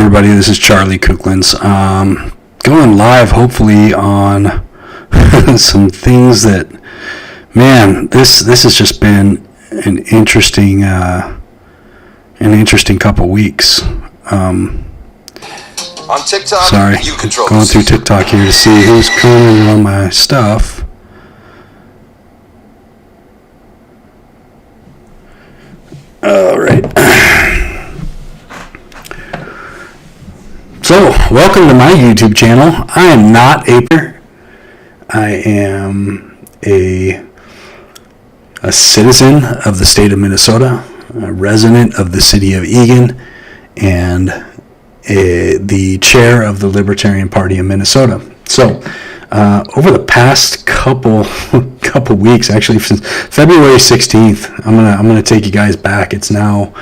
everybody? This is Charlie Kuchlenz. Going live, hopefully, on some things that, man, this has just been an interesting couple weeks. On TikTok, sorry, you control going through TikTok here to see who's commenting on my stuff. All right. So, welcome to my YouTube channel. I am not a painter. I am a citizen of the state of Minnesota, a resident of the city of Eagan, and the chair of the Libertarian Party of Minnesota. So, over the past couple weeks, actually since February 16th, I'm gonna take you guys back. It's now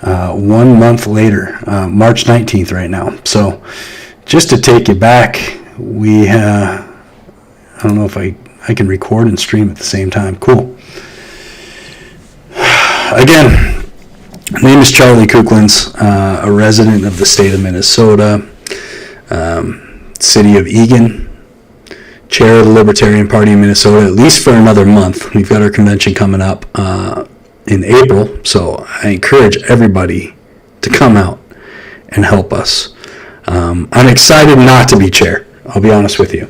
1 month later, March 19th right now. So just to take you back, we I don't know if I can record and stream at the same time. Cool. Again, my name is Charlie Kuchlenz, a resident of the state of Minnesota, city of Eagan, chair of the Libertarian Party of Minnesota, at least for another month. We've got our convention coming up in April, so I encourage everybody to come out and help us. I'm excited not to be chair, I'll be honest with you.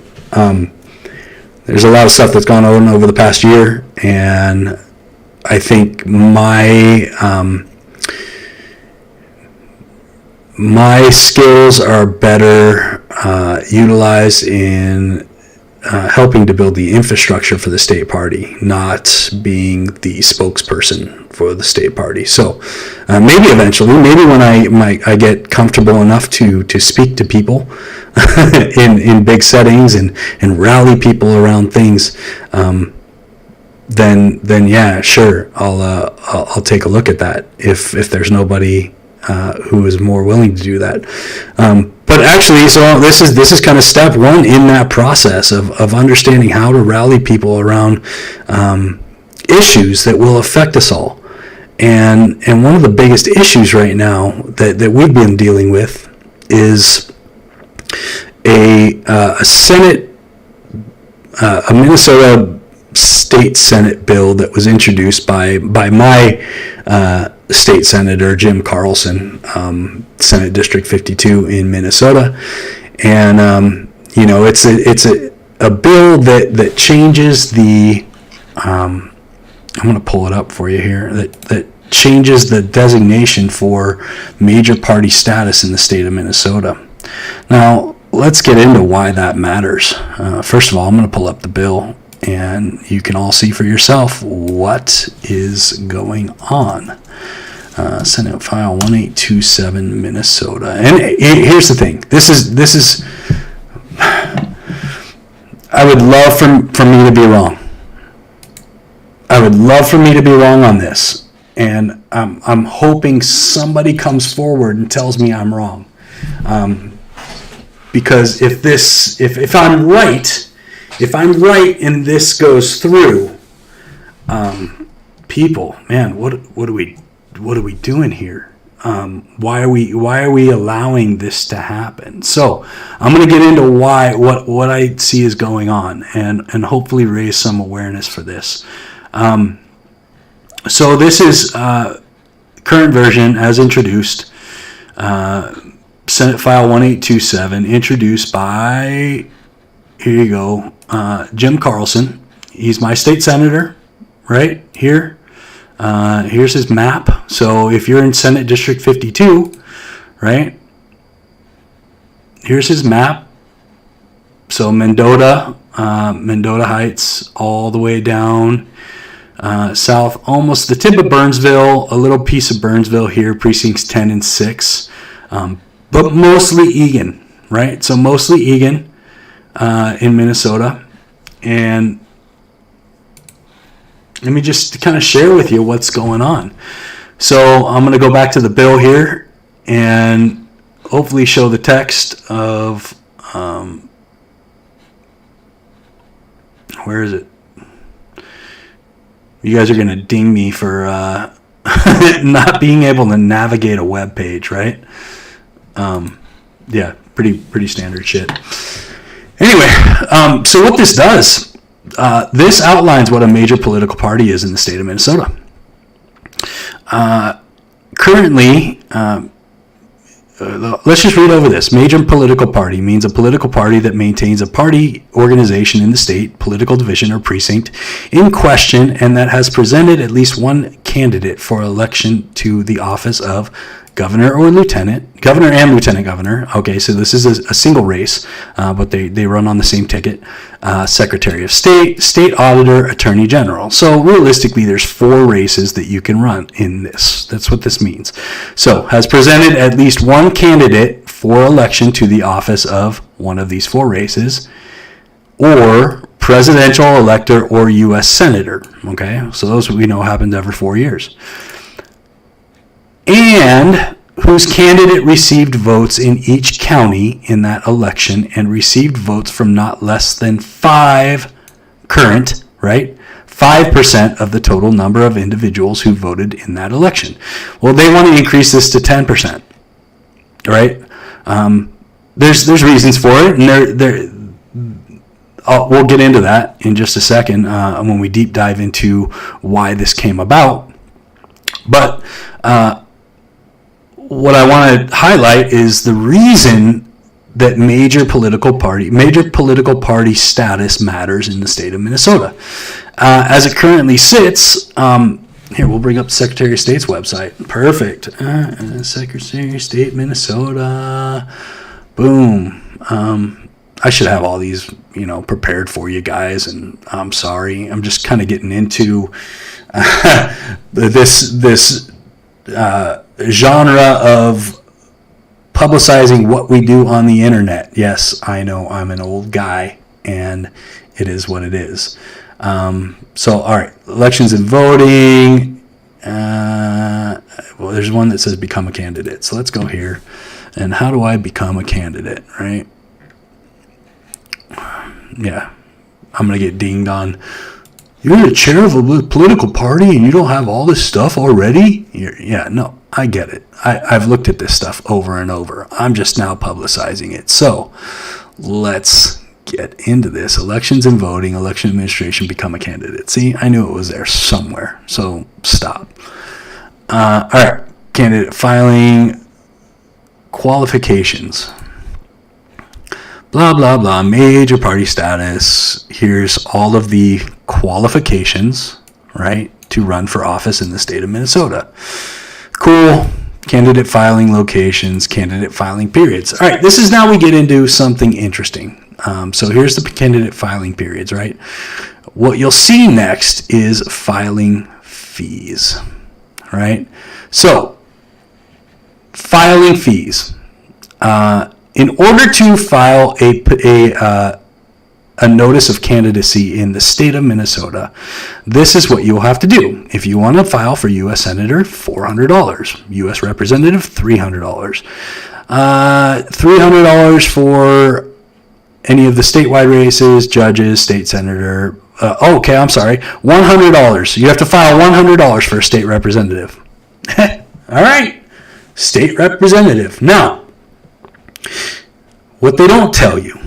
There's a lot of stuff that's gone on over the past year, and I think my skills are better utilized in helping to build the infrastructure for the state party, not being the spokesperson for the state party. So maybe eventually, maybe when I get comfortable enough to speak to people in big settings and rally people around things, then yeah, sure, I'll take a look at that if there's nobody who is more willing to do that. But actually, so this is kind of step one in that process of understanding how to rally people around issues that will affect us all. And one of the biggest issues right now that we've been dealing with is a Minnesota State Senate bill that was introduced by my state senator Jim Carlson, Senate District 52 in Minnesota, and it's a bill that changes the I'm going to pull it up for you here, that changes the designation for major party status in the state of Minnesota. Now let's get into why that matters. First of all, I'm going to pull up the bill, and you can all see for yourself what is going on. Senate File 1827, Minnesota. And here's the thing. This is. I would love for me to be wrong. I would love for me to be wrong on this, and I'm hoping somebody comes forward and tells me I'm wrong. Because if I'm right. If I'm right and this goes through, people, man, what are we doing here? Why are we allowing this to happen? So I'm going to get into what I see is going on, and hopefully raise some awareness for this. So this is current version as introduced. Senate File 1827, introduced by, here you go, Jim Carlson. He's my state senator, right here. Here's his map. So if you're in Senate District 52, right, here's his map. So Mendota Heights, all the way down south, almost the tip of Burnsville, a little piece of Burnsville here, precincts 10 and 6, but mostly Eagan, right? So mostly Eagan in Minnesota. And let me just kind of share with you what's going on. So I'm going to go back to the bill here and hopefully show the text of, where is it? You guys are going to ding me for not being able to navigate a web page, right? Yeah, pretty standard shit. Anyway, so what this does, this outlines what a major political party is in the state of Minnesota. Currently, let's just read over this. Major political party means a political party that maintains a party organization in the state, political division, or precinct in question, and that has presented at least one candidate for election to the office of governor and lieutenant governor. Okay, so this is a single race, but they run on the same ticket. Secretary of State, state auditor, attorney general. So realistically, there's 4 races that you can run in this. That's what this means. So has presented at least one candidate for election to the office of one of these 4 races, or presidential elector or U.S. senator. Okay, so those we know happens every 4 years. And whose candidate received votes in each county in that election and received votes from not less than 5% of the total number of individuals who voted in that election. Well, they want to increase this to 10%, right? There's reasons for it, and we'll get into that in just a second when we deep dive into why this came about. But what I want to highlight is the reason that major political party status matters in the state of Minnesota. As it currently sits, here, we'll bring up the Secretary of State's website. Perfect. Secretary of State, Minnesota. Boom. I should have all these, prepared for you guys, and I'm sorry. I'm just kind of getting into this genre of publicizing what we do on the internet. Yes, I know I'm an old guy, and it is what it is. So, all right, elections and voting. Well, there's one that says become a candidate. So let's go here. And how do I become a candidate, right? Yeah, I'm going to get dinged on. You're the chair of a political party and you don't have all this stuff already? Yeah, no, I get it. I've looked at this stuff over and over. I'm just now publicizing it. So let's get into this. Elections and voting, election administration, become a candidate. See, I knew it was there somewhere. So stop. All right, candidate filing, qualifications. Blah, blah, blah, major party status. Here's all of the qualifications, right, to run for office in the state of Minnesota. Cool. Candidate filing locations, candidate filing periods. All right, this is now we get into something interesting. So here's the candidate filing periods, right? What you'll see next is filing fees, right? So, filing fees. In order to file a notice of candidacy in the state of Minnesota, this is what you'll have to do. If you want to file for U.S. Senator, $400. U.S. Representative, $300. $300 for any of the statewide races, judges, state senator. Okay, I'm sorry. $100. You have to file $100 for a state representative. All right. State representative. Now, what they don't tell you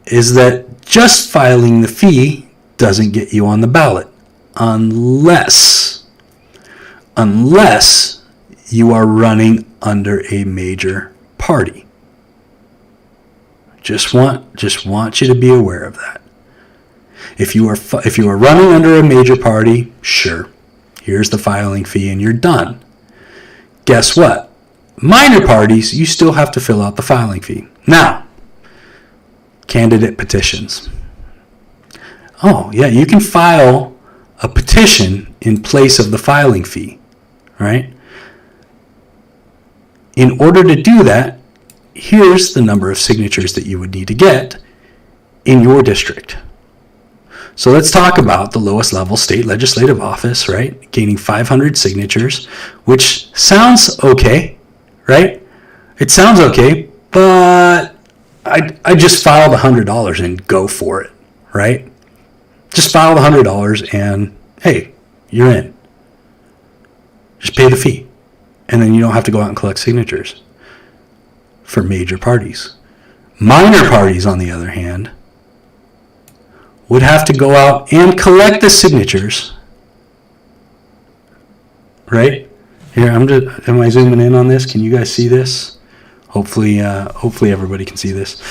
is that just filing the fee doesn't get you on the ballot unless you are running under a major party. Just want you to be aware of that. If you are running under a major party, sure, here's the filing fee and you're done. Guess what? Minor parties, you still have to fill out the filing fee. Now, candidate petitions. Oh, yeah, you can file a petition in place of the filing fee, right? In order to do that, here's the number of signatures that you would need to get in your district. So let's talk about the lowest level state legislative office, right? Gaining 500 signatures, which sounds okay, right? It sounds okay, but I just filed $100 and go for it, right? Just file the $100 and hey, you're in. Just pay the fee. And then you don't have to go out and collect signatures. for major parties. Minor parties, on the other hand, would have to go out and collect the signatures. Right? Here, am I zooming in on this? Can you guys see this? Hopefully everybody can see this.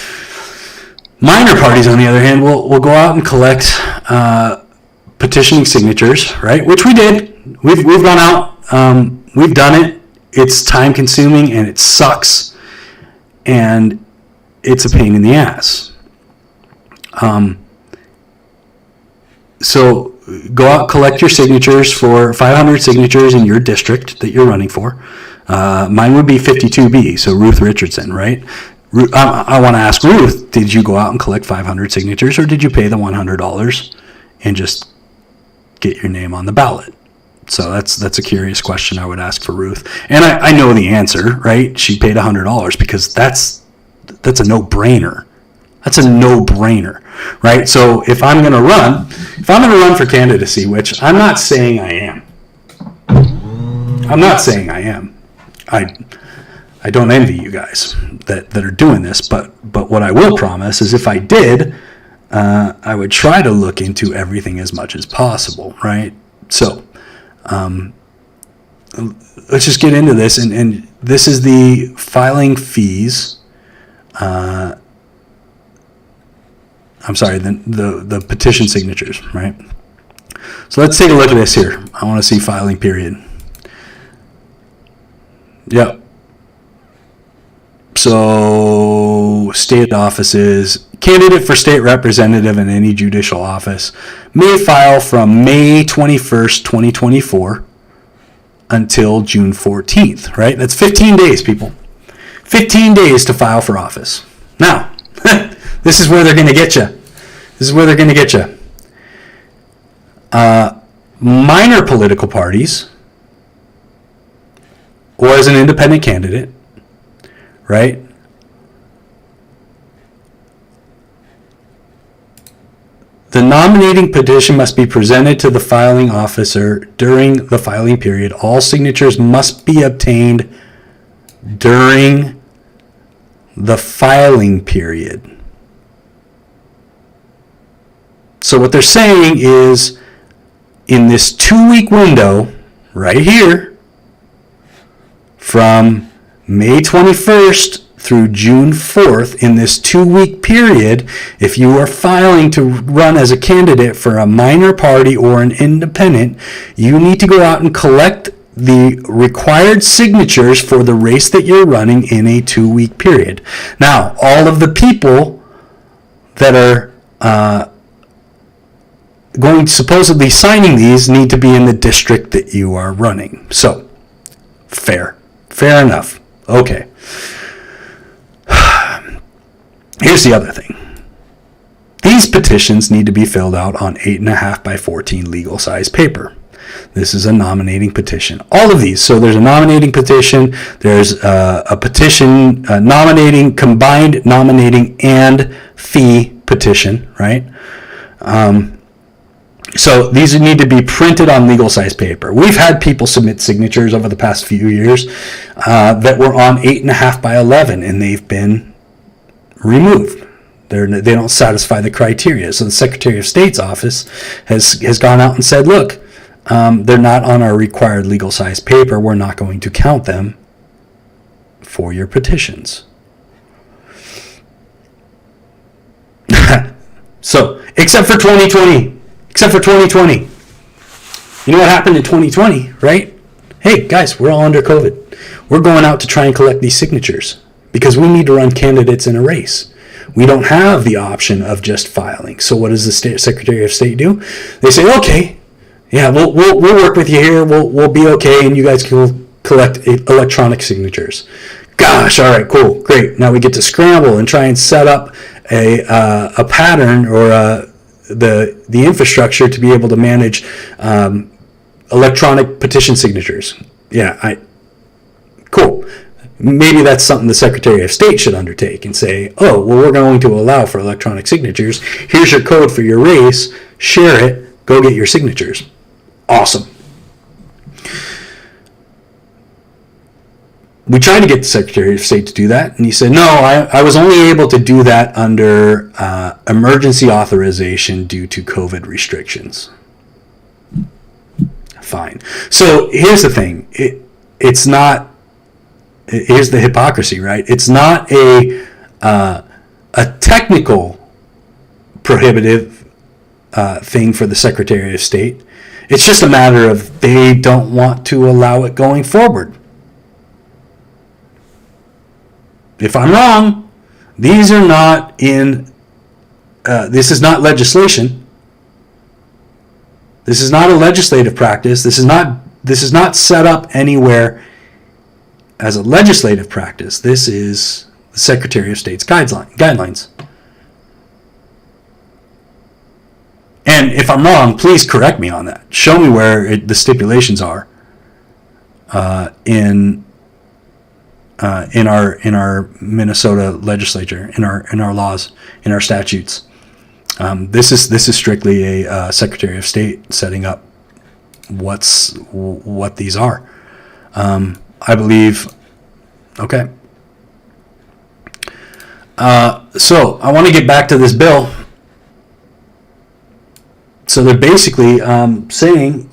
Minor parties, on the other hand, will go out and collect petitioning signatures, right? Which we did. We've gone out. We've done it. It's time consuming and it sucks. And it's a pain in the ass. So go out, collect your signatures for 500 signatures in your district that you're running for. Mine would be 52B, so Ruth Richardson, right? I want to ask Ruth, did you go out and collect 500 signatures, or did you pay the $100 and just get your name on the ballot? So that's a curious question I would ask for Ruth. And I know the answer, right? She paid $100 because that's a no-brainer. That's a no-brainer, right? So if I'm going to run for candidacy, which I'm not saying I am. I don't envy you guys that are doing this, but what I will promise is if I did, I would try to look into everything as much as possible, right? So let's just get into this, and this is the filing fees. I'm sorry, the petition signatures, right? So let's take a look at this here. I want to see filing period. Yep. So state offices, candidate for state representative in any judicial office may file from May 21st, 2024 until June 14th, right? That's 15 days, people. 15 days to file for office. Now, this is where they're going to get you. Minor political parties, or as an independent candidate, right? The nominating petition must be presented to the filing officer during the filing period. All signatures must be obtained during the filing period. So what they're saying is, in this 2-week window right here, from May 21st through June 4th, in this 2-week period, if you are filing to run as a candidate for a minor party or an independent, you need to go out and collect the required signatures for the race that you're running in a 2-week period. Now, all of the people that are going supposedly signing these need to be in the district that you are running. So, fair enough. Okay. Here's the other thing. These petitions need to be filled out on 8.5 by 14 legal size paper. This is a nominating petition. All of these. So there's a nominating petition. There's a petition nominating, combined nominating and fee petition, right? So these need to be printed on legal size paper. We've had people submit signatures over the past few years that were on 8.5 by 11, and they've been removed. They don't satisfy the criteria. So the Secretary of State's office has gone out and said, look, they're not on our required legal size paper. We're not going to count them for your petitions. So, except for 2020. You know what happened in 2020, right? Hey, guys, we're all under COVID. We're going out to try and collect these signatures because we need to run candidates in a race. We don't have the option of just filing. So what does the Secretary of State do? They say, okay, yeah, we'll work with you here. We'll be okay, and you guys can collect electronic signatures. Gosh, all right, cool, great. Now we get to scramble and try and set up a pattern or the infrastructure to be able to manage electronic petition signatures. Yeah, cool. Maybe that's something the Secretary of State should undertake and say, oh, well, we're going to allow for electronic signatures. Here's your code for your race. Share it. Go get your signatures. Awesome. we tried to get the Secretary of State to do that, and he said, no, I was only able to do that under emergency authorization due to COVID restrictions. Fine. So here's the thing. It's not, here's the hypocrisy, right? It's not a technical prohibitive thing for the Secretary of State. It's just a matter of they don't want to allow it going forward. If I'm wrong, these are not in, this is not legislation. This is not a legislative practice. This is not set up anywhere as a legislative practice. This is the Secretary of State's guidelines. And if I'm wrong, please correct me on that. Show me where the stipulations are in our Minnesota legislature, in our laws, in our statutes. This is strictly a Secretary of State setting up what these are. I believe. Okay. So I want to get back to this bill. So they're basically saying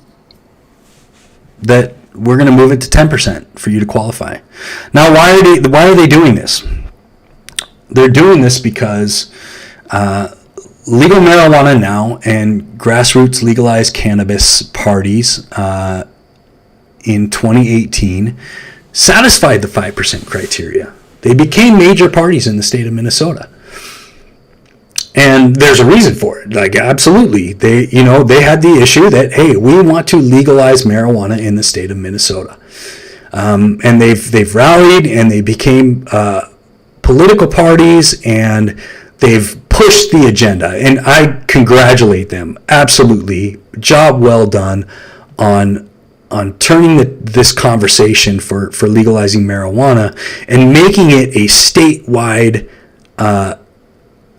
that we're going to move it to 10% for you to qualify. Now, why are they doing this? They're doing this because legal marijuana now and grassroots legalized cannabis parties in 2018 satisfied the 5% criteria. They became major parties in the state of Minnesota. And there's a reason for it. Like, absolutely. They had the issue that, hey, we want to legalize marijuana in the state of Minnesota. And they've rallied and they became political parties, and they've pushed the agenda. And I congratulate them. Absolutely. Job well done on turning this conversation for legalizing marijuana and making it a statewide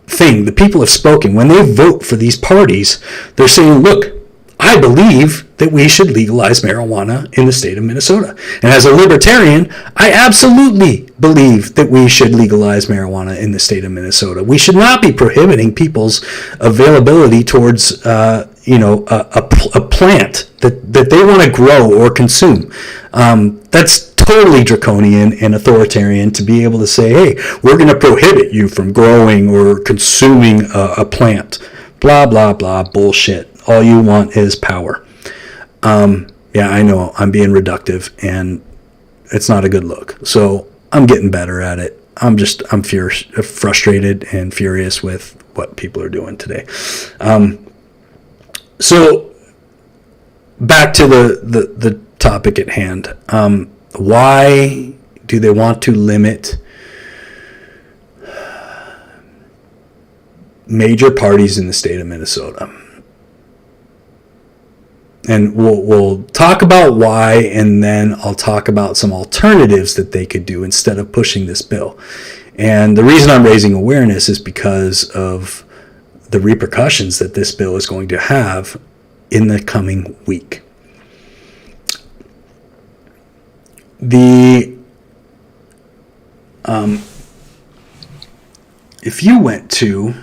thing. The people have spoken. When they vote for these parties, they're saying, look, I believe that we should legalize marijuana in the state of Minnesota. And as a libertarian, I absolutely believe that we should legalize marijuana in the state of Minnesota. We should not be prohibiting people's availability towards a plant that they want to grow or consume. That's totally draconian and authoritarian to be able to say, hey, we're going to prohibit you from growing or consuming a plant. Blah, blah, blah, bullshit. All you want is power. Yeah, I know I'm being reductive, and it's not a good look. So I'm getting better at it. I'm frustrated and furious with what people are doing today. So back to the topic at hand. Why do they want to limit major parties in the state of Minnesota? And we'll talk about why, and then I'll talk about some alternatives that they could do instead of pushing this bill. And the reason I'm raising awareness is because of the repercussions that this bill is going to have in the coming week. If you went to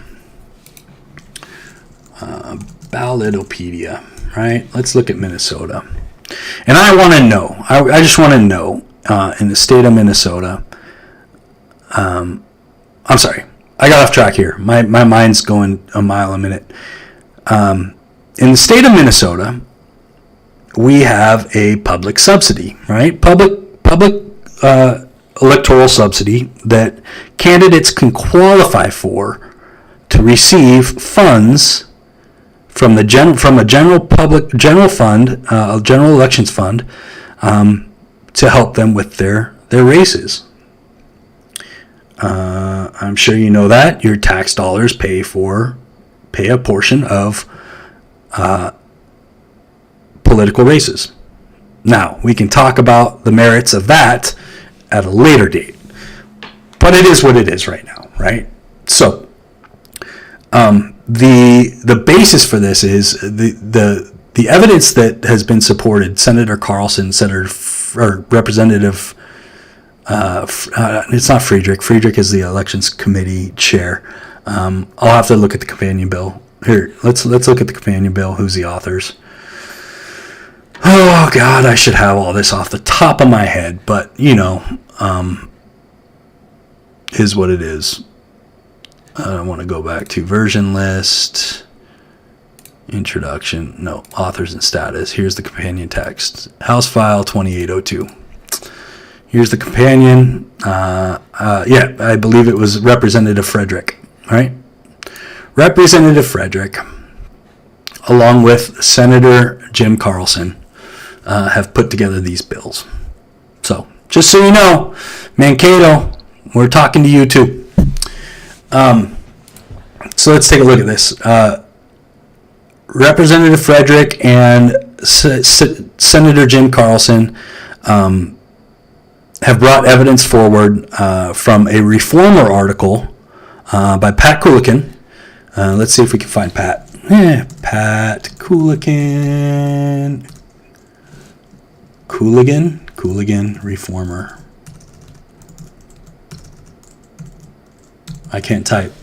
Ballotopedia, right? Let's look at Minnesota. And I want to know, I just want to know, in the state of Minnesota, I'm sorry, I got off track here. My mind's going a mile a minute. In the state of Minnesota, we have a public subsidy, right? Public electoral subsidy that candidates can qualify for to receive funds from a general fund, general elections fund, to help them with their races. I'm sure you know that your tax dollars pay a portion of political races. Now, we can talk about the merits of that at a later date, but it is what it is right now, right? So, the basis for this is the evidence that has been supported. Senator Carlson, Representative It's not Friedrich. Friedrich is the elections committee chair. I'll have to look at the companion bill. Here, let's look at the companion bill. Who's the authors? Oh God, I should have all this off the top of my head, but is what it is. I want to go back to version list, introduction, no, authors and status. Here's the companion text. House file 2802. Here's the companion. I believe it was Representative Frederick, right? Representative Frederick, along with Senator Jim Carlson, have put together these bills. So, just so you know, Mankato, we're talking to you too. So let's take a look at this. Representative Frederick and Senator Jim Carlson have brought evidence forward from a Reformer article by Pat Kuchlenz. Let's see if we can find Pat. Pat Kuchlenz. Kuchlenz, Reformer. I can't type.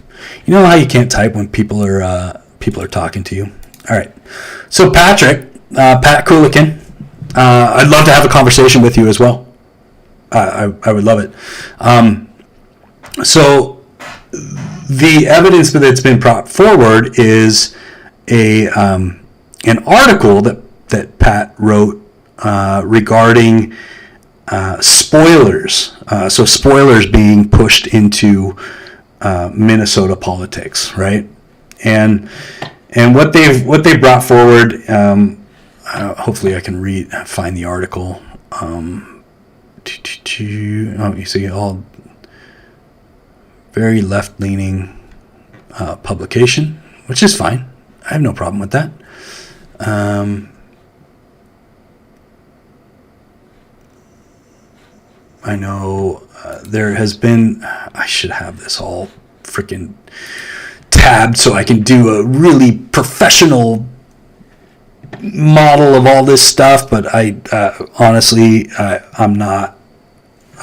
You know how you can't type when people are talking to you? All right. So Pat Kuchlenz, I'd love to have a conversation with you as well. I would love it. So the evidence that's been brought forward is an article that Pat wrote regarding spoilers. So spoilers being pushed into Minnesota politics, right? And what they brought forward. Hopefully, I can find the article. You see, all very left-leaning publication, which is fine. I have no problem with that. I know there has been, I should have this all freaking tabbed so I can do a really professional model of all this stuff, but honestly, I'm not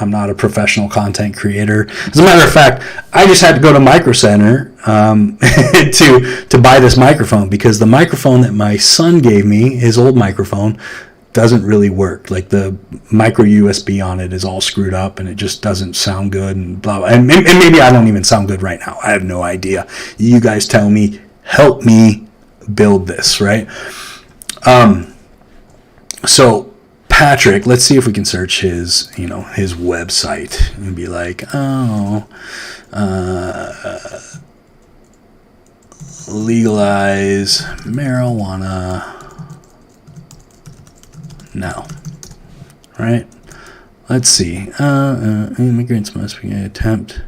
a professional content creator. As a matter of fact, I just had to go to Micro Center to buy this microphone, because the microphone that my son gave me, his old microphone, doesn't really work. Like the micro USB on it is all screwed up and it just doesn't sound good and blah, blah. And maybe I don't even sound good right now. I have no idea. You guys tell me, help me build this, right? So Patrick, let's see if we can search his website and be like, legalize marijuana now, right? Let's see. Immigrants must be attempt.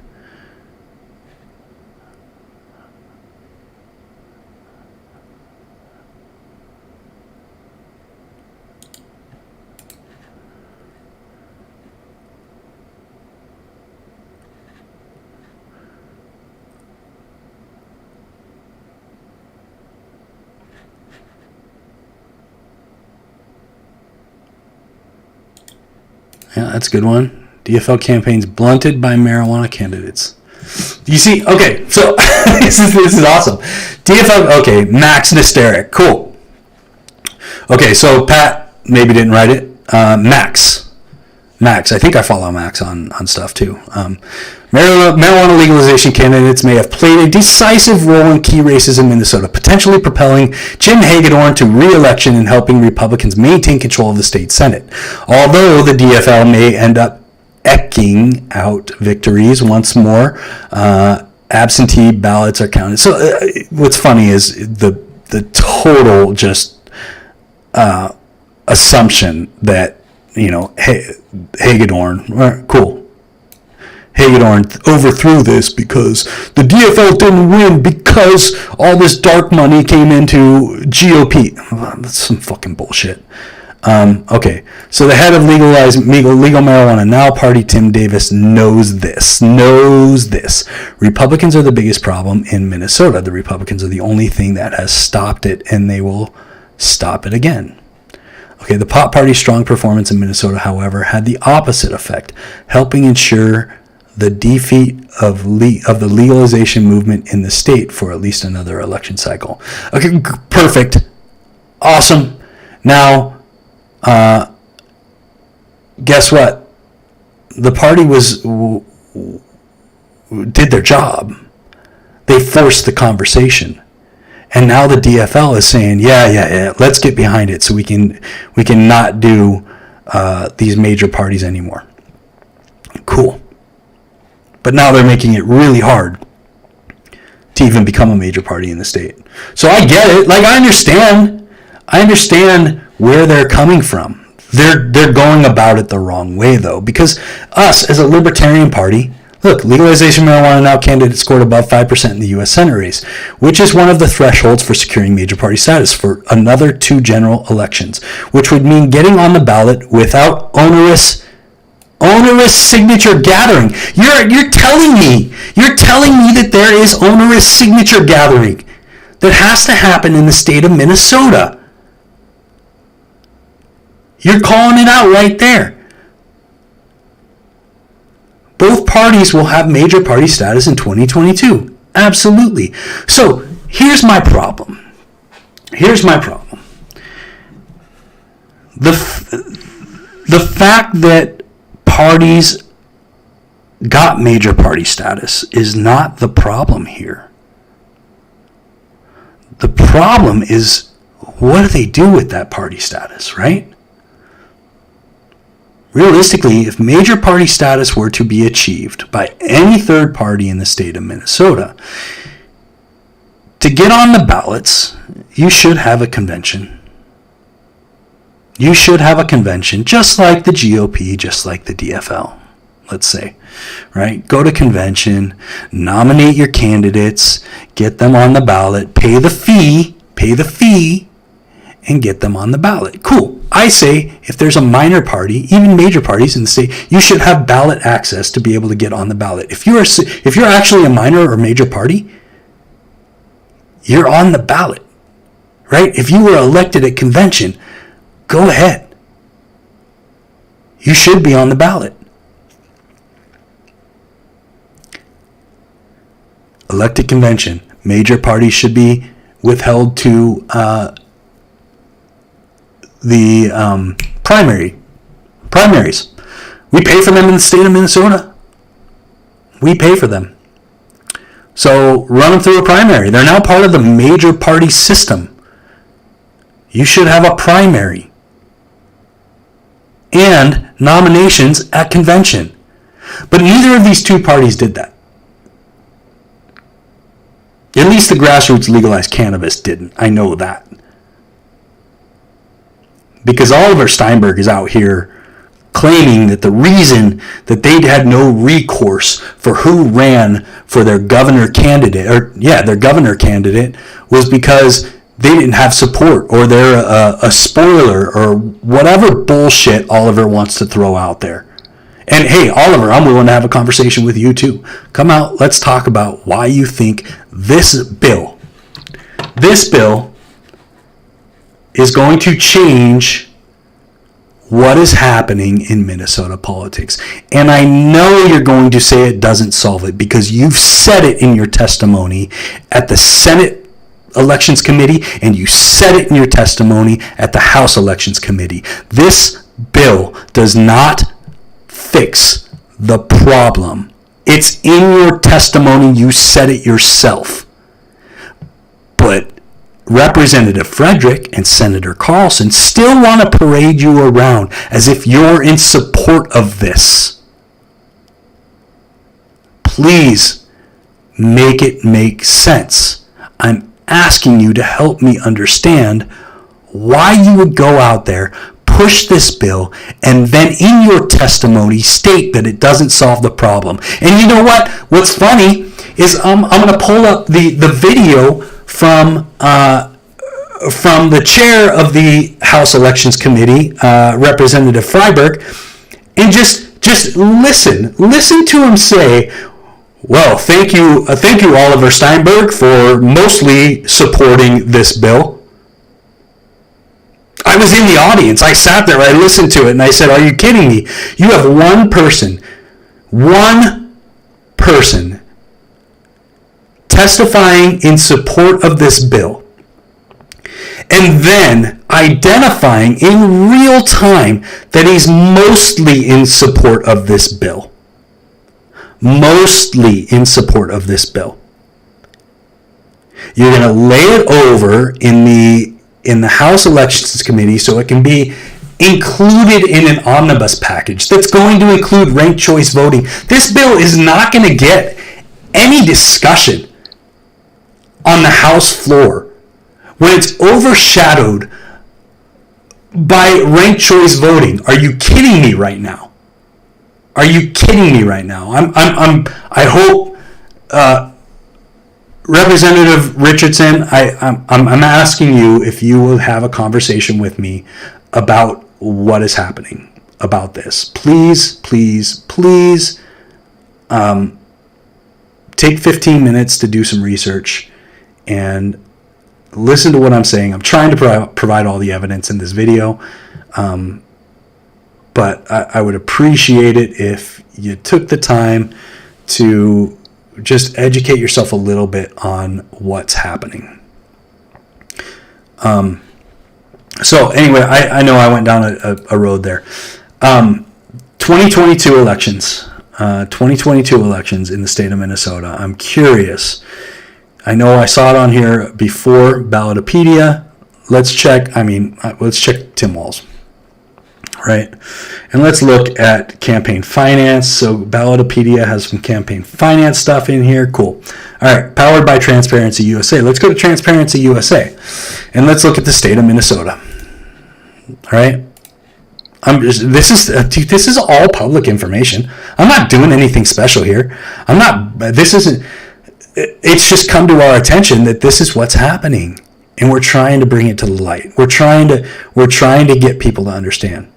Yeah, that's a good one. DFL campaigns blunted by marijuana candidates. You see, okay, so this is awesome. DFL, okay, Max Nysteric, cool. Okay, so Pat maybe didn't write it. Max, I think I follow Max on stuff too. Marijuana legalization candidates may have played a decisive role in key races in Minnesota, potentially propelling Jim Hagedorn to re-election and helping Republicans maintain control of the state Senate. Although the DFL may end up eking out victories once more, absentee ballots are counted. So what's funny is the total just assumption that Hagedorn, cool. Hagedorn overthrew this because the DFL didn't win because all this dark money came into GOP. That's some fucking bullshit. Okay, so the head of Legal Marijuana Now party, Tim Davis, knows this. Republicans are the biggest problem in Minnesota. The Republicans are the only thing that has stopped it, and they will stop it again. Okay, the pot party's strong performance in Minnesota, however, had the opposite effect, helping ensure the defeat of the legalization movement in the state for at least another election cycle. Okay, perfect. Awesome. Now, guess what? The party did their job. They forced the conversation. And now the DFL is saying, yeah, let's get behind it so we can not do these major parties anymore. Cool. But now they're making it really hard to even become a major party in the state. So I get it. Like, I understand where they're coming from. They're going about it the wrong way, though, because us as a libertarian party, look, legalization of marijuana now candidate scored above 5% in the U.S. Senate race, which is one of the thresholds for securing major party status for another 2 general elections, which would mean getting on the ballot without onerous signature gathering. You're telling me that there is onerous signature gathering that has to happen in the state of Minnesota. You're calling it out right there. Both parties will have major party status in 2022. Absolutely. So here's my problem. The fact that parties got major party status is not the problem here. The problem is, what do they do with that party status, right? Realistically, if major party status were to be achieved by any third party in the state of Minnesota, to get on the ballots, you should have a convention. You should have a convention, just like the GOP, just like the DFL, let's say, right? Go to convention, nominate your candidates, get them on the ballot, pay the fee, and get them on the ballot. Cool. I say if there's a minor party, even major parties in the state, you should have ballot access to be able to get on the ballot. If you're actually a minor or major party, you're on the ballot, right? If you were elected at convention, go ahead. You should be on the ballot. Elected convention. Major parties should be withheld to the primaries. We pay for them in the state of Minnesota. We pay for them. So run them through a primary. They're now part of the major party system. You should have a primary and nominations at convention. But neither of these 2 parties did that. At least the grassroots legalized cannabis didn't. I know that. Because Oliver Steinberg is out here claiming that the reason that they had no recourse for who ran for their governor candidate, was because they didn't have support, or they're a spoiler, or whatever bullshit Oliver wants to throw out there. And hey, Oliver, I'm willing to have a conversation with you too. Come out, let's talk about why you think this bill is going to change what is happening in Minnesota politics. And I know you're going to say it doesn't solve it, because you've said it in your testimony at the Senate Elections Committee, and you said it in your testimony at the House Elections Committee. This bill does not fix the problem. It's in your testimony. You said it yourself. But Representative Frederick and Senator Carlson still want to parade you around as if you're in support of this. Please make it make sense. I'm asking you to help me understand why you would go out there, push this bill, and then in your testimony state that it doesn't solve the problem. And you know what? What's funny is I'm going to pull up the video from the chair of the House Elections Committee, Representative Freiberg, and just listen to him say, "Well, thank you, Oliver Steinberg, for mostly supporting this bill." I was in the audience. I sat there. I listened to it, and I said, "Are you kidding me? You have one person testifying in support of this bill, and then identifying in real time that he's mostly in support of this bill. Mostly in support of this bill. You're going to lay it over in the House Elections Committee so it can be included in an omnibus package that's going to include ranked choice voting. This bill is not going to get any discussion on the House floor when it's overshadowed by ranked choice voting. Are you kidding me right now? Are you kidding me right now? I hope Representative Richardson, I'm asking you if you will have a conversation with me about what is happening about this. Please, please, please take 15 minutes to do some research and listen to what I'm saying. I'm trying to provide all the evidence in this video, but I would appreciate it if you took the time to just educate yourself a little bit on what's happening. So anyway, I know I went down a road there. 2022 elections. 2022 elections in the state of Minnesota. I'm curious. I know I saw it on here before Ballotopedia. Let's check Tim Walz. Right? And let's look at campaign finance. So Ballotopedia has some campaign finance stuff in here. Cool. All right. Powered by Transparency USA. Let's go to Transparency USA and let's look at the state of Minnesota. All right. This is all public information. I'm not doing anything special here. It's just come to our attention that this is what's happening, and we're trying to bring it to the light. We're trying to get people to understand.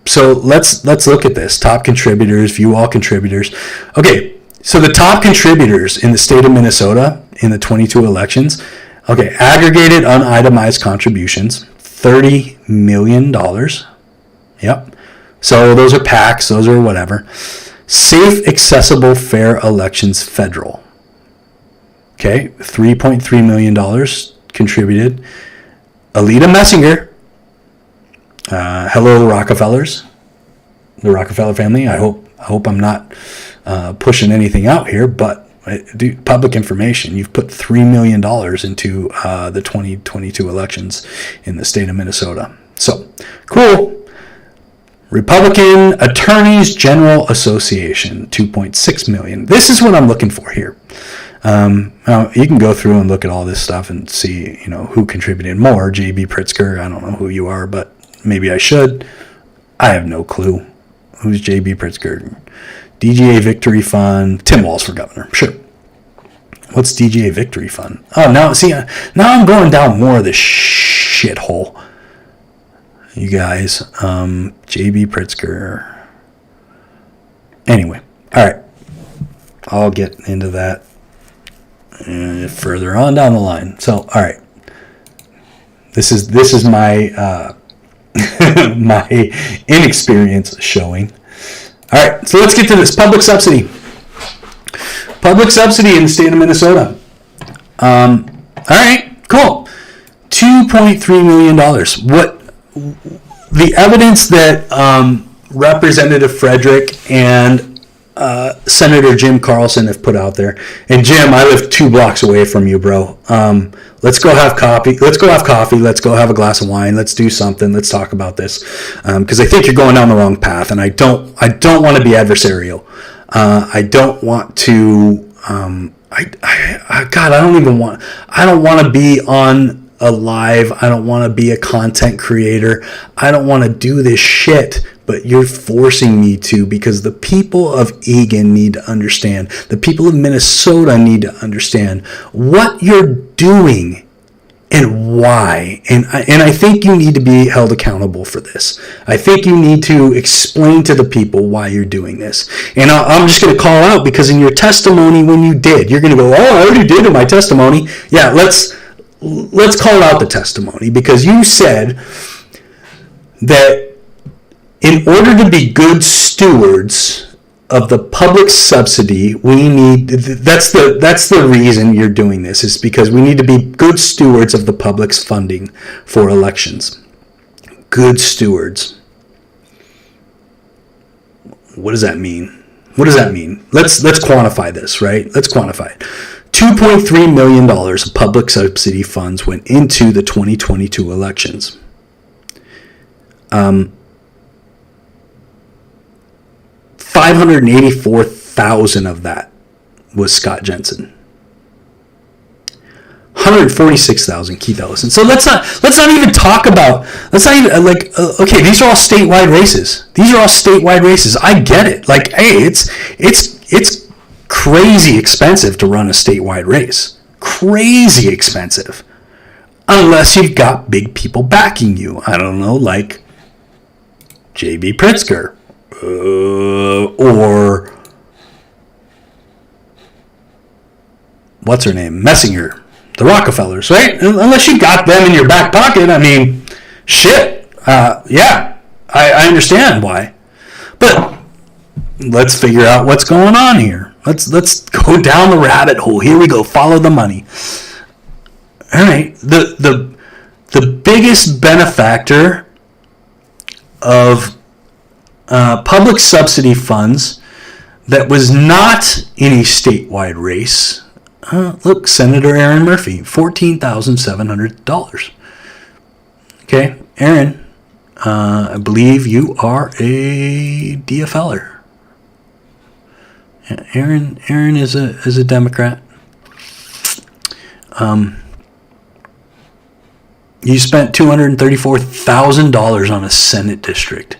So let's look at this. Top contributors, view all contributors. Okay, so the top contributors in the state of Minnesota in the 22 elections, okay, aggregated unitemized contributions, $30 million. Yep. So those are PACs, those are whatever. Safe, accessible, fair elections federal. Okay, $3.3 million contributed. Alita Messinger. Hello, the Rockefellers, the Rockefeller family. I hope I'm not pushing anything out here, but public information. You've put $3 million into the 2022 elections in the state of Minnesota. So cool. Republican Attorneys General Association, $2.6 million. This is what I'm looking for here. Now you can go through and look at all this stuff and see, who contributed more. J.B. Pritzker. I don't know who you are, but maybe I should. I have no clue. Who's J.B. Pritzker? DGA Victory Fund. Tim Walz for governor. Sure. What's DGA Victory Fund? Oh, now I'm going down more of this shithole. You guys. J.B. Pritzker. Anyway. All right. I'll get into that further on down the line. So, all right. This is my my inexperience showing. All right, so let's get to this. Public subsidy. Public subsidy in the state of Minnesota. All right, cool. $2.3 million. What the evidence that Representative Frederick and Senator Jim Carlson have put out there. And Jim, I live 2 blocks away from you, bro. Let's go have coffee. Let's go have a glass of wine. Let's do something. Let's talk about this. Because I think you're going down the wrong path, and I don't want to be adversarial. I don't want to. I don't want to be on a live. I don't want to be a content creator. I don't want to do this shit. But you're forcing me to, because the people of Eagan need to understand. The people of Minnesota need to understand what you're doing and why. And I think you need to be held accountable for this. I think you need to explain to the people why you're doing this. And I'm just going to call out, because in your testimony when you did, you're going to go, oh, I already did in my testimony. Yeah, let's let's call out the testimony, because you said that in order to be good stewards of the public subsidy, we need, that's the reason you're doing this, is because we need to be good stewards of the public's funding for elections. Good stewards. What does that mean? What does that mean? Let's quantify this, right? Let's quantify it. $2.3 million of public subsidy funds went into the 2022 elections. 584,000 of that was Scott Jensen. 146,000 Keith Ellison. So let's not even talk about, okay, these are all statewide races. I get it. Like, hey, it's crazy expensive to run a statewide race. Crazy expensive. Unless you've got big people backing you. I don't know, like J.B. Pritzker. Or what's her name? Messinger. The Rockefellers, right? Unless you got them in your back pocket, I mean, shit. Yeah, I understand why. But let's figure out what's going on here. Let's go down the rabbit hole. Here we go. Follow the money. All right. The biggest benefactor of public subsidy funds that was not in a statewide race. Look, Senator Aaron Murphy, $14,700. Okay, Aaron, I believe you are a DFLer. Yeah, Aaron is a Democrat. You spent $234,000 on a Senate district.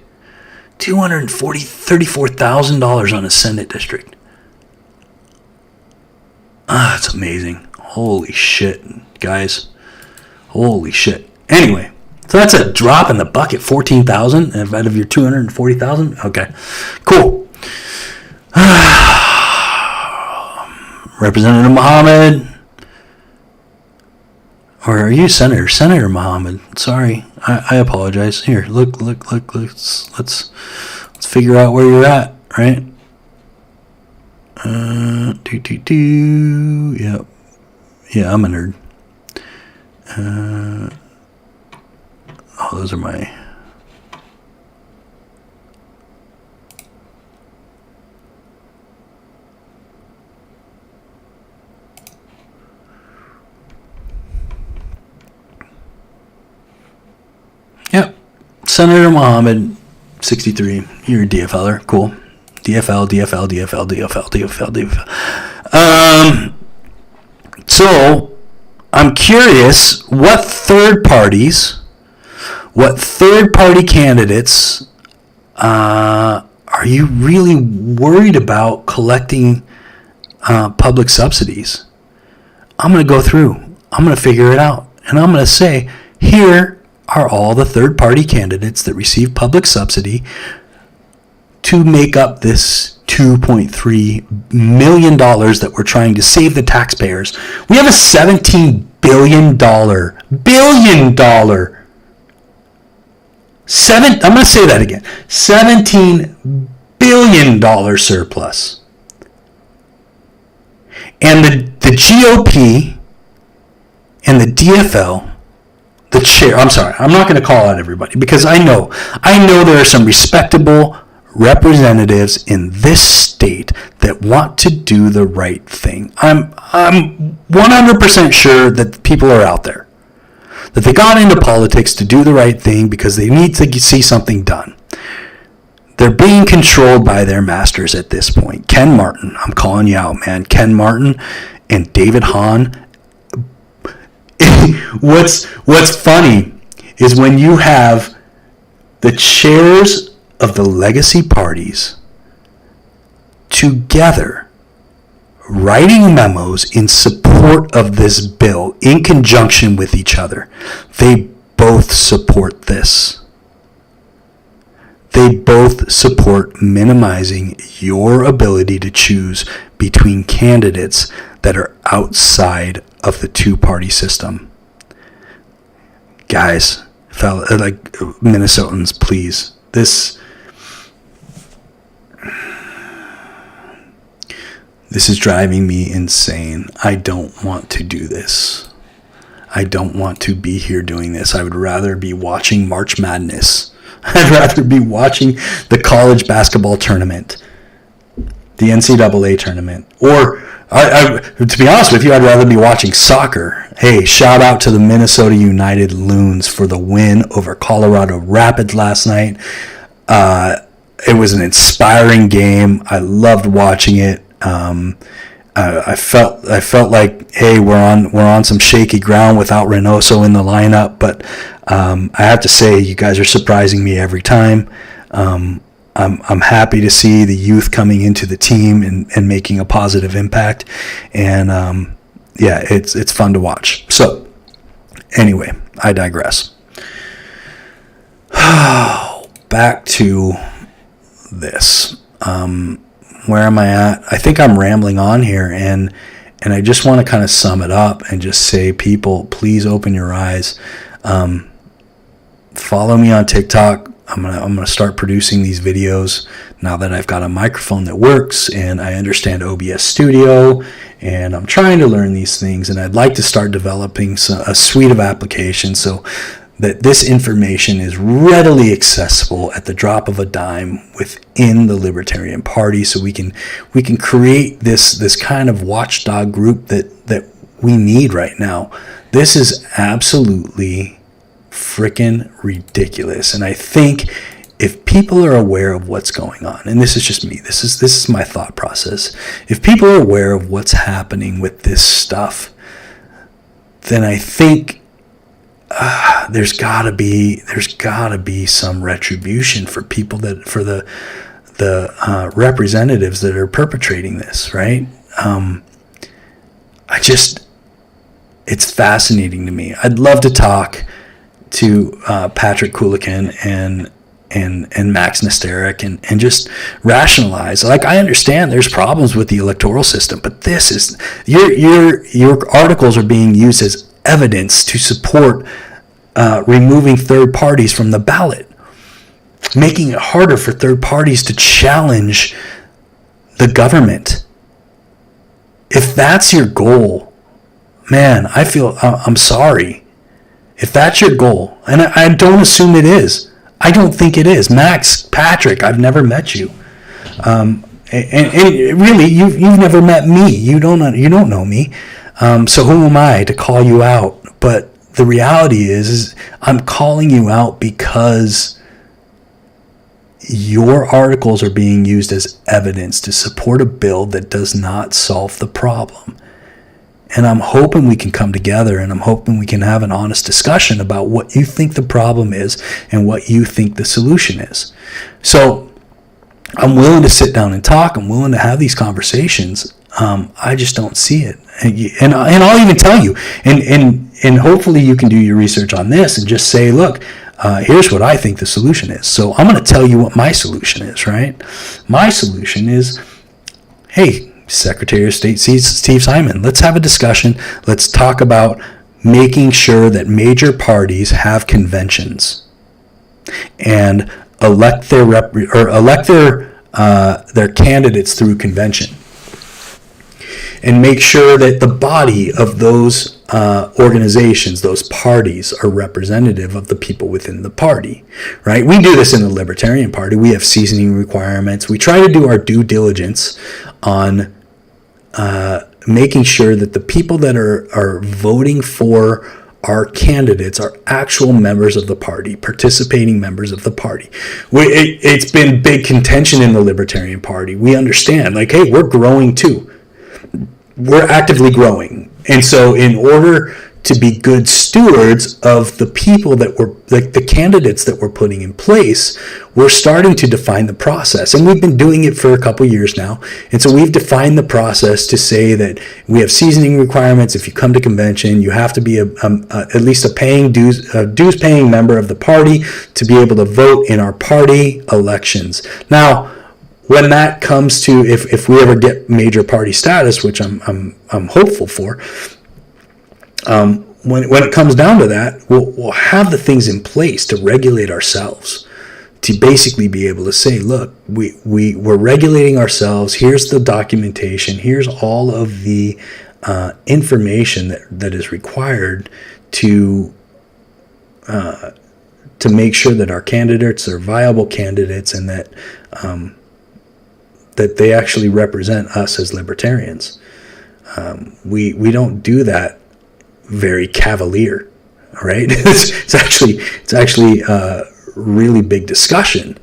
$34,000 on a Senate district. That's amazing. Holy shit, guys. Holy shit. Anyway, so that's a drop in the bucket. 14,000 out of your 240,000. Okay, cool. Representative Muhammad, or are you Senator Muhammad? Sorry, I apologize. Here, look. Let's figure out where you're at, right? Yep. Yeah, I'm a nerd. Those are my. Yep. Senator Muhammad, 63. You're a DFLer. Cool. DFL. So, I'm curious, what third party candidates are you really worried about collecting public subsidies? I'm going to go through. I'm going to figure it out. And I'm going to say, here are all the third-party candidates that receive public subsidy to make up this $2.3 million that we're trying to save the taxpayers. We have a $17 billion, I'm going to say that again, $17 billion surplus. And the GOP and the DFL, the chair, I'm sorry, I'm not going to call out everybody, because I know there are some respectable representatives in this state that want to do the right thing. I'm 100% sure that people are out there, that they got into politics to do the right thing because they need to see something done. They're being controlled by their masters at this point. Ken Martin, I'm calling you out, man. Ken Martin and David Hahn. What's funny is when you have the chairs of the legacy parties together writing memos in support of this bill in conjunction with each other. They both support this. They both support minimizing your ability to choose between candidates that are outside of the two-party system. guys, like Minnesotans, please. This is driving me insane. I don't want to do this. I don't want to be here doing this. I would rather be watching March Madness. I'd rather be watching the college basketball tournament, the NCAA tournament, or to be honest with you, I'd rather be watching soccer. Hey, shout out to the Minnesota United Loons for the win over Colorado Rapids last night. It was an inspiring game. I loved watching it. I felt like, hey, we're on some shaky ground without Reynoso in the lineup, but I have to say, you guys are surprising me every time. I'm happy to see the youth coming into the team and making a positive impact, and yeah, it's fun to watch. So anyway, I digress. Back to this. Where am I at? I think I'm rambling on here, and I just want to kind of sum it up and just say, people, please open your eyes. Follow me on TikTok. I'm gonna start producing these videos now that I've got a microphone that works and I understand OBS Studio, and I'm trying to learn these things, and I'd like to start developing a suite of applications so that this information is readily accessible at the drop of a dime within the Libertarian Party, so we can create this kind of watchdog group that we need right now. This is absolutely freaking ridiculous, and I think if people are aware of what's going on, and this is just me, this is my thought process, if people are aware of what's happening with this stuff, then I think there's gotta be some retribution for people for the representatives that are perpetrating this, right? It's fascinating to me. I'd love to talk to Patrick Kuchlenz and Max Nesterek and just rationalize. Like, I understand there's problems with the electoral system, but this is your articles are being used as evidence to support removing third parties from the ballot, making it harder for third parties to challenge the government. If that's your goal, man, I'm sorry. If that's your goal, and I don't assume it is, I don't think it is. Max, Patrick, I've never met you, and really, you've never met me. You don't know me, so who am I to call you out? But the reality is I'm calling you out because your articles are being used as evidence to support a bill that does not solve the problem. And I'm hoping we can come together, and I'm hoping we can have an honest discussion about what you think the problem is and what you think the solution is. So I'm willing to sit down and talk. I'm willing to have these conversations. I just don't see it. And I'll even tell you, and hopefully you can do your research on this and just say, look, here's what I think the solution is. So I'm going to tell you what my solution is, right? My solution is, hey, Secretary of State Steve Simon, let's have a discussion. Let's talk about making sure that major parties have conventions and elect their candidates through convention, and make sure that the body of those organizations, those parties, are representative of the people within the party, right? We do this in the Libertarian Party. We have seasoning requirements. We try to do our due diligence on making sure that the people that are voting for our candidates are actual members of the party, participating members of the party. It's been big contention in the Libertarian Party. We understand, like, hey, we're growing too. We're actively growing. And so in order to be good stewards of the people that were, like the candidates that we're putting in place, we're starting to define the process. And we've been doing it for a couple years now. And so we've defined the process to say that we have seasoning requirements. If you come to convention, you have to be at least a dues paying member of the party to be able to vote in our party elections. Now, when that comes to, if we ever get major party status, which I'm hopeful for, when it comes down to that, we'll have the things in place to regulate ourselves, to basically be able to say, look, we're regulating ourselves. Here's the documentation. Here's all of the information that is required to make sure that our candidates are viable candidates, and that that they actually represent us as libertarians. We don't do that very cavalier, right? It's actually really big discussion.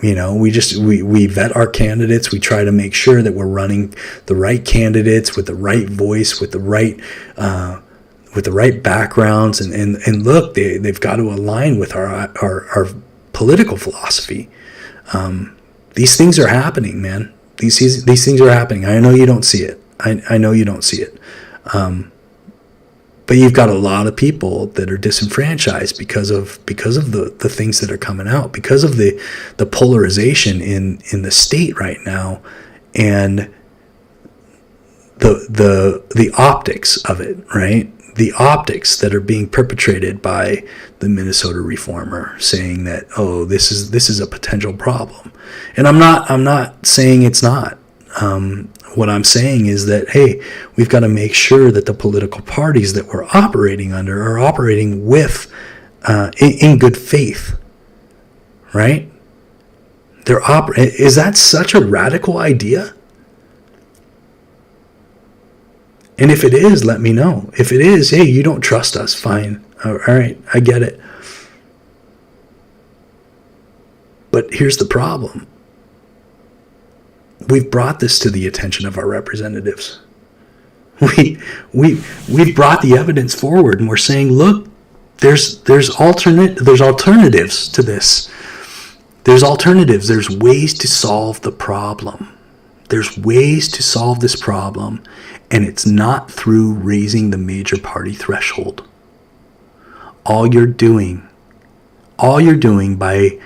We vet our candidates. We try to make sure that we're running the right candidates with the right voice, with the right backgrounds, and look, they've got to align with our political philosophy. These things are happening, man. These things are happening. I know you don't see it. I know you don't see it. But you've got a lot of people that are disenfranchised because of the things that are coming out, because of the polarization in the state right now, and the optics of it, right? The optics that are being perpetrated by the Minnesota Reformer, saying that, oh, this is a potential problem. And I'm not saying it's not. What I'm saying is that, hey, we've got to make sure that the political parties that we're operating under are operating with in good faith, right? Is that such a radical idea? And if it is, let me know. If it is, hey, you don't trust us, fine. All right, I get it. But here's the problem. We've brought this to the attention of our representatives. We've brought the evidence forward, and we're saying, look, there's alternatives to this. There's alternatives. There's ways to solve the problem. There's ways to solve this problem, and it's not through raising the major party threshold. All you're doing by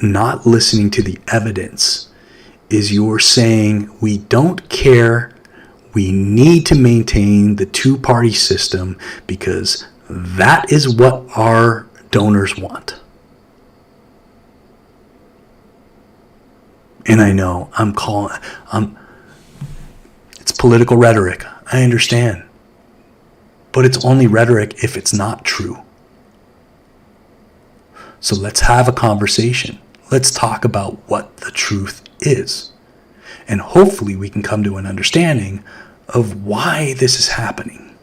not listening to the evidence is you're saying, we don't care, we need to maintain the two-party system because that is what our donors want. And I know it's political rhetoric. I understand. But it's only rhetoric if it's not true. So let's have a conversation. Let's talk about what the truth is. And hopefully we can come to an understanding of why this is happening.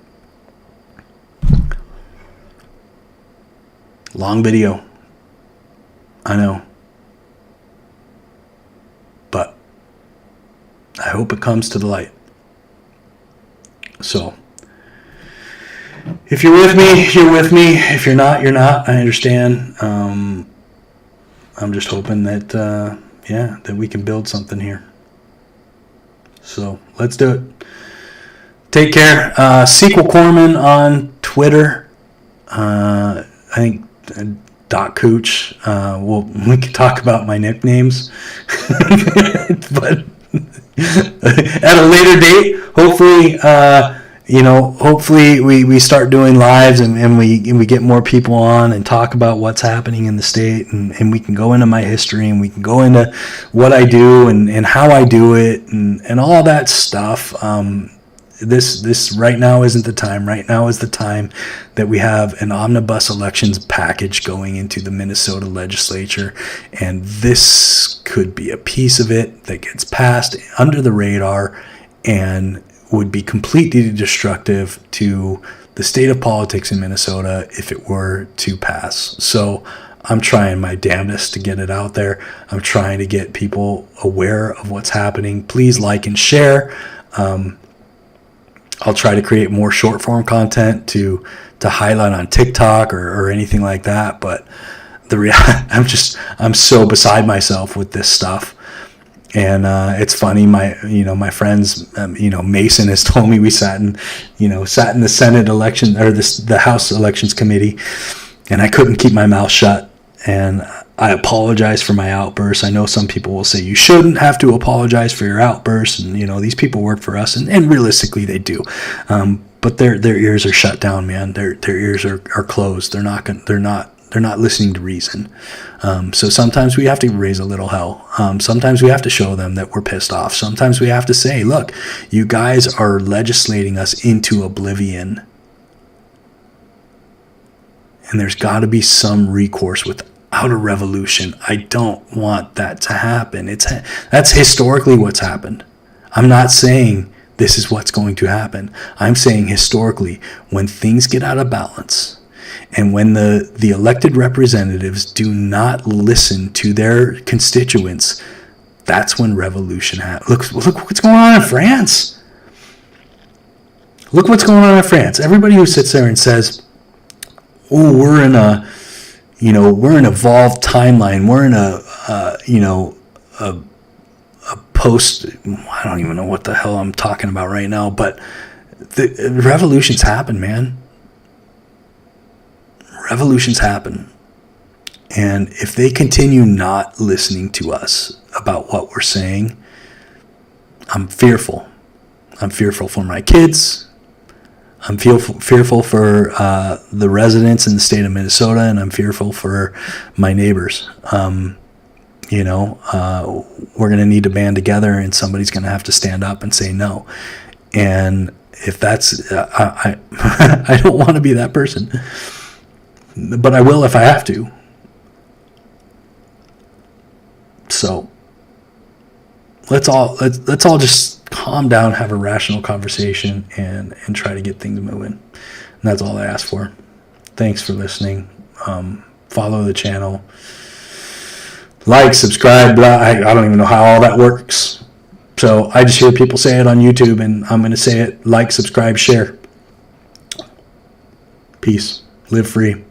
Long video. I know. But I hope it comes to the light. So, if you're with me, you're with me. If you're not, you're not. I understand. I'm just hoping that, that we can build something here. So, let's do it. Take care. Sequel Corman on Twitter. I think Doc Cooch. We can talk about my nicknames. But at a later date, hopefully, hopefully we start doing lives and we get more people on and talk about what's happening in the state, and we can go into my history, and we can go into what I do and how I do it and all that stuff. This right now isn't the time. Right now is the time that we have an omnibus elections package going into the Minnesota legislature, and this could be a piece of it that gets passed under the radar and would be completely destructive to the state of politics in Minnesota if it were to pass. So I'm trying my damnedest to get it out there. I'm trying to get people aware of what's happening. Please like and share. I'll try to create more short form content to highlight on TikTok or anything like that. But I'm so beside myself with this stuff. And it's funny, my friends, Mason has told me we sat in the Senate election or the House Elections Committee, and I couldn't keep my mouth shut. And I apologize for my outbursts. I know some people will say you shouldn't have to apologize for your outbursts, and these people work for us, and realistically they do. But but their ears are shut down, man. Their ears are closed. They're not listening to reason. So sometimes we have to raise a little hell. Sometimes we have to show them that we're pissed off. Sometimes we have to say, look, you guys are legislating us into oblivion. And there's got to be some recourse without a revolution. I don't want that to happen. That's historically what's happened. I'm not saying this is what's going to happen. I'm saying historically, when things get out of balance and when the elected representatives do not listen to their constituents, that's when revolution happens. Look what's going on in France. Look what's going on in France. Everybody who sits there and says, oh, we're in an evolved timeline. We're in a post, I don't even know what the hell I'm talking about right now, but the revolutions happen, man. Revolutions happen. And if they continue not listening to us about what we're saying, I'm fearful. I'm fearful for my kids. I'm fearful for the residents in the state of Minnesota, and I'm fearful for my neighbors. We're going to need to band together, and somebody's going to have to stand up and say no. And if that's, I don't want to be that person, but I will if I have to. So let's all just calm down, have a rational conversation, and try to get things moving. And that's all I ask for. Thanks for listening. Follow the channel. Like, subscribe, blah. I don't even know how all that works. So I just hear people say it on YouTube, and I'm going to say it. Like, subscribe, share. Peace. Live free.